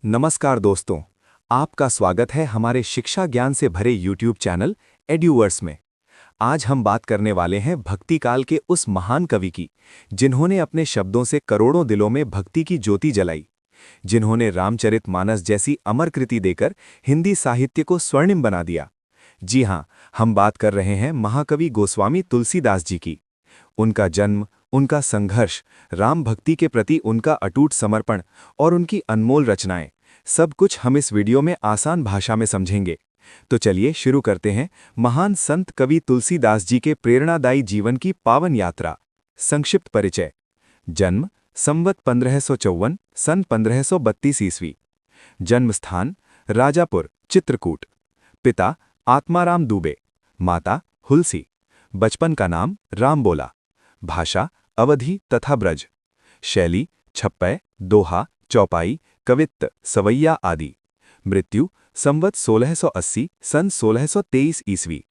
नमस्कार दोस्तों, आपका स्वागत है हमारे शिक्षा ज्ञान से भरे यूट्यूब चैनल एड्यूवर्स में। आज हम बात करने वाले हैं भक्ति काल के उस महान कवि की, जिन्होंने अपने शब्दों से करोड़ों दिलों में भक्ति की ज्योति जलाई, जिन्होंने रामचरितमानस जैसी अमर कृति देकर हिंदी साहित्य को स्वर्णिम बना दिया। जी हाँ, हम बात कर रहे हैं महाकवि गोस्वामी तुलसीदास जी की। उनका जन्म, उनका संघर्ष, राम भक्ति के प्रति उनका अटूट समर्पण और उनकी अनमोल रचनाएं, सब कुछ हम इस वीडियो में आसान भाषा में समझेंगे। तो चलिए शुरू करते हैं महान संत कवि तुलसीदास जी के प्रेरणादायी जीवन की पावन यात्रा। संक्षिप्त परिचय। जन्म संवत 1554 सन 1532 ईस्वी। जन्म स्थान राजापुर, चित्रकूट। पिता आत्माराम दुबे, माता हुलसी। बचपन का नाम रामबोला। भाषा अवधी तथा ब्रज। शैली छप्पय, दोहा, चौपाई, कवित्त, सवैया आदि। मृत्यु संवत 1680 सन 1623 ईस्वी।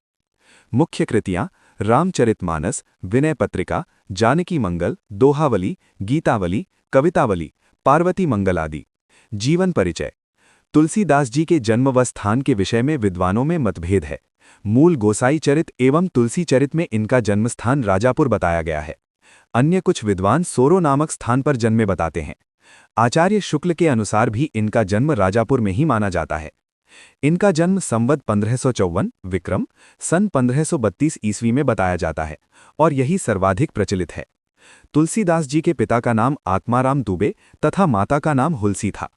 मुख्य कृतियां रामचरितमानस, विनय पत्रिका, जानकी मंगल, दोहावली, गीतावली, कवितावली, पार्वती मंगल आदि। जीवन परिचय। तुलसीदास जी के जन्म व स्थान के विषय में विद्वानों में मतभेद है। मूल गोसाई चरित एवं तुलसी चरित में इनका जन्मस्थान राजापुर बताया गया है। अन्य कुछ विद्वान सोरो नामक स्थान पर जन्मे बताते हैं। आचार्य शुक्ल के अनुसार भी इनका जन्म राजापुर में ही माना जाता है। इनका जन्म संवत 1554 विक्रम सन 1532 ईस्वी में बताया जाता है और यही सर्वाधिक प्रचलित है। तुलसीदास जी के पिता का नाम आत्माराम दुबे तथा माता का नाम हुलसी था।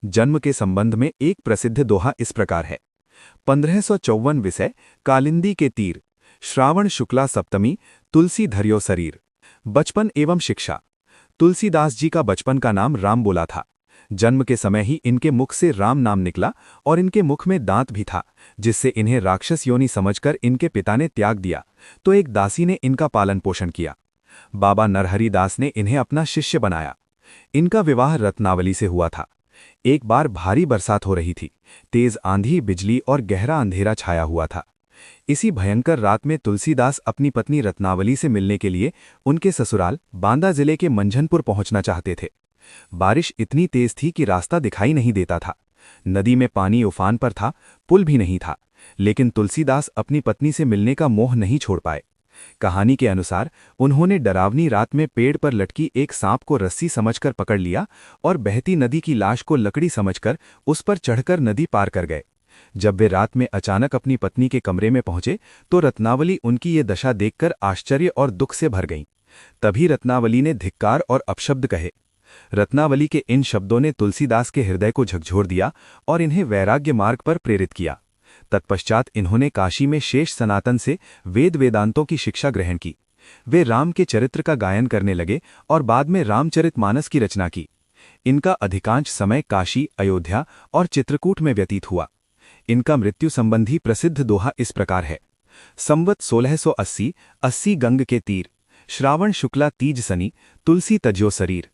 जन्म के संबंध में एक प्रसिद्ध दोहा इस प्रकार है। 1554 विषय कालिंदी के तीर, श्रावण शुक्ला सप्तमी, तुलसी धर्यो शरीर। बचपन एवं शिक्षा। तुलसीदास जी का बचपन का नाम रामबोला था। जन्म के समय ही इनके मुख से राम नाम निकला और इनके मुख में दांत भी था, जिससे इन्हें राक्षस योनि समझकर इनके पिता ने त्याग दिया, तो एक दासी ने इनका पालन पोषण किया। बाबा नरहरि दास ने इन्हें अपना शिष्य बनाया। इनका विवाह रत्नावली से हुआ था। एक बार भारी बरसात हो रही थी। तेज आंधी, बिजली और गहरा अंधेरा छाया हुआ था। इसी भयंकर रात में तुलसीदास अपनी पत्नी रत्नावली से मिलने के लिए उनके ससुराल बांदा जिले के मंझनपुर पहुंचना चाहते थे। बारिश इतनी तेज थी कि रास्ता दिखाई नहीं देता था। नदी में पानी उफान पर था, पुल भी नहीं था, लेकिन तुलसीदास अपनी पत्नी से मिलने का मोह नहीं छोड़ पाए। कहानी के अनुसार उन्होंने डरावनी रात में पेड़ पर लटकी एक सांप को रस्सी समझकर पकड़ लिया और बहती नदी की लाश को लकड़ी समझकर उस पर चढ़कर नदी पार कर गए। जब वे रात में अचानक अपनी पत्नी के कमरे में पहुंचे तो रत्नावली उनकी ये दशा देखकर आश्चर्य और दुख से भर गईं। तभी रत्नावली ने धिक्कार और अपशब्द कहे। रत्नावली के इन शब्दों ने तुलसीदास के हृदय को झकझोर दिया और इन्हें वैराग्य मार्ग पर प्रेरित किया। तत्पश्चात इन्होंने काशी में शेष सनातन से वेद वेदांतों की शिक्षा ग्रहण की। वे राम के चरित्र का गायन करने लगे और बाद में रामचरितमानस की रचना की। इनका अधिकांश समय काशी, अयोध्या और चित्रकूट में व्यतीत हुआ। इनका मृत्यु संबंधी प्रसिद्ध दोहा इस प्रकार है। संवत 1680 80 गंग के तीर, श्रावण शुक्ला तीज सनी, तुलसी तज्यो शरीर।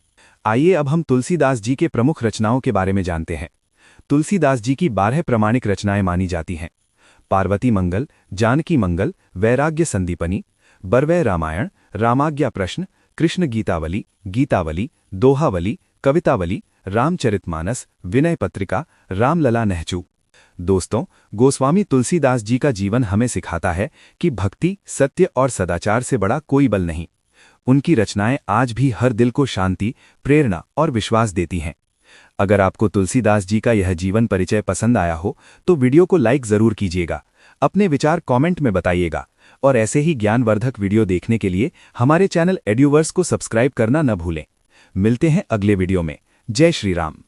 आइए अब हम तुलसीदास जी के प्रमुख रचनाओं के बारे में जानते हैं। तुलसीदास जी की 12 प्रमाणिक रचनाएं मानी जाती हैं। पार्वती मंगल, जानकी मंगल, वैराग्य संदीपनी, बरवै रामायण, रामाज्ञा प्रश्न, कृष्ण गीतावली, गीतावली, दोहावली, कवितावली, रामचरितमानस, विनय पत्रिका, रामलला नहचू। दोस्तों, गोस्वामी तुलसीदास जी का जीवन हमें सिखाता है कि भक्ति, सत्य और सदाचार से बड़ा कोई बल नहीं। उनकी रचनाएं आज भी हर दिल को शांति, प्रेरणा और विश्वास देती हैं। अगर आपको तुलसीदास जी का यह जीवन परिचय पसंद आया हो तो वीडियो को लाइक जरूर कीजिएगा, अपने विचार कमेंट में बताइएगा और ऐसे ही ज्ञानवर्धक वीडियो देखने के लिए हमारे चैनल एड्यूवर्स को सब्सक्राइब करना न भूलें। मिलते हैं अगले वीडियो में। जय श्री राम।